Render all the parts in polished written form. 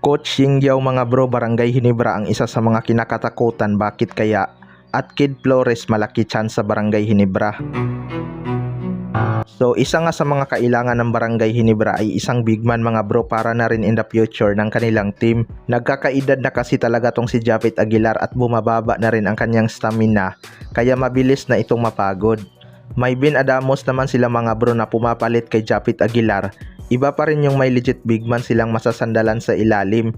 Coach Yingyaw mga bro, Barangay Hinebra ang isa sa mga kinakatakutan. Bakit kaya? At Kid Flores malaki chance sa Barangay Hinebra. So isa nga sa mga kailangan ng Barangay Hinebra ay isang big man mga bro, para na rin in the future ng kanilang team. Nagkakaedad na kasi talaga tong si Japit Aguilar at bumababa na rin ang kanyang stamina, kaya mabilis na itong mapagod. May Bin Adamos naman sila mga bro na pumapalit kay Japit Aguilar. Iba pa rin yung may legit big man silang masasandalan sa ilalim.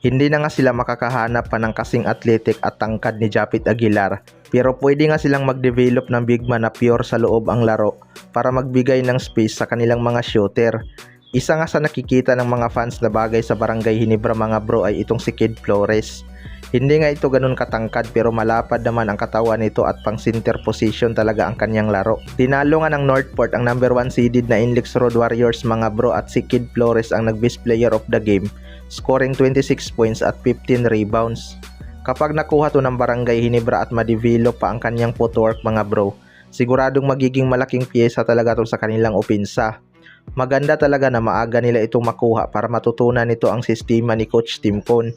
Hindi na nga sila makakahanap pa ng kasing athletic at tangkad ni Japit Aguilar, pero pwede nga silang mag-develop ng big man na pure sa loob ang laro para magbigay ng space sa kanilang mga shooter. Isa nga sa nakikita ng mga fans na bagay sa Barangay Hinebra mga bro ay itong si Kid Flores. Hindi nga ito ganun katangkad, pero malapad naman ang katawan nito at pang center position talaga ang kanyang laro. Tinalo nga ng Northport ang number 1 seeded na Inlex Road Warriors mga bro, at si Kid Flores ang nag-best player of the game, scoring 26 points at 15 rebounds. Kapag nakuha to ng Barangay Hinebra at ma-develop pa ang kanyang footwork mga bro, siguradong magiging malaking pyesa talaga to sa kanilang opensa. Maganda talaga na maaga nila itong makuha para matutunan nito ang sistema ni Coach Tim Cone.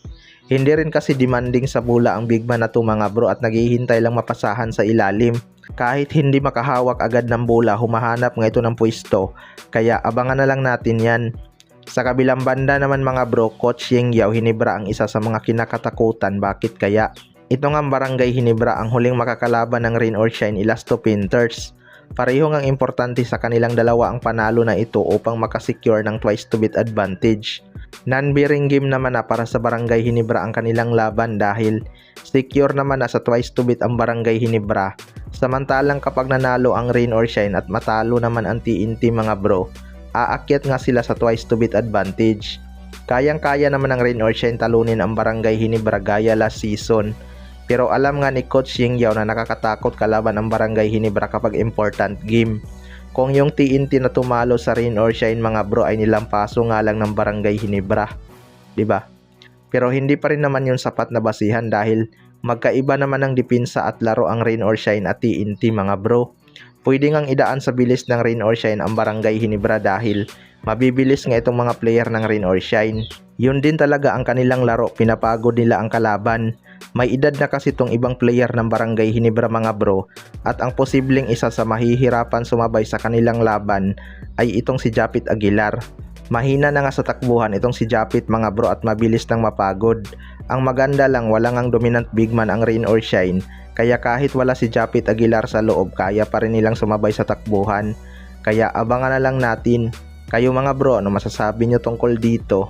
Hindi rin kasi demanding sa bola ang big man na to mga bro, at naghihintay lang mapasahan sa ilalim. Kahit hindi makahawak agad ng bola, humahanap nga ito ng pwesto, kaya abangan na lang natin yan. Sa kabilang banda naman mga bro, Coach Yingyaw Hinebra ang isa sa mga kinakatakutan. Bakit kaya? Ito nga Barangay Hinebra ang huling makakalaban ng Rain or Shine Elasto Painters. Pareho ngang importante sa kanilang dalawa ang panalo na ito upang makasecure ng twice to beat advantage. Non-bearing game naman na para sa Barangay Hinebra ang kanilang laban dahil secure naman na sa twice to beat ang Barangay Hinebra. Samantalang kapag nanalo ang Rain or Shine at matalo naman ang TNT mga bro, aakyat nga sila sa twice to beat advantage. Kayang-kaya naman ng Rain or Shine talunin ang Barangay Hinebra gaya last season. Pero alam nga ni Coach Yingyaw na nakakatakot kalaban ang Barangay Hinebra kapag important game. Kung yung TNT na tumalo sa Rain or Shine mga bro ay nilampaso nga lang ng Barangay Hinebra, 'di ba? Pero hindi pa rin naman yung sapat na basihan dahil magkaiba naman ng depensa at laro ang Rain or Shine at TNT mga bro. Pwede ngang idaan sa bilis ng Rain or Shine ang Barangay Hinebra dahil mabibilis nga itong mga player ng Rain or Shine. Yun din talaga ang kanilang laro, pinapagod nila ang kalaban. May edad na kasi itong ibang player ng Barangay Hinebra mga bro, at ang posibleng isa sa mahihirapan sumabay sa kanilang laban ay itong si Japit Aguilar. Mahina na nga sa takbuhan itong si Japit mga bro at mabilis nang mapagod. Ang maganda lang, wala ngang dominant big man ang Rain or Shine, kaya kahit wala si Japit Aguilar sa loob, kaya pa rin nilang sumabay sa takbuhan. Kaya abangan na lang natin. Kayo mga bro, ano masasabi nyo tungkol dito?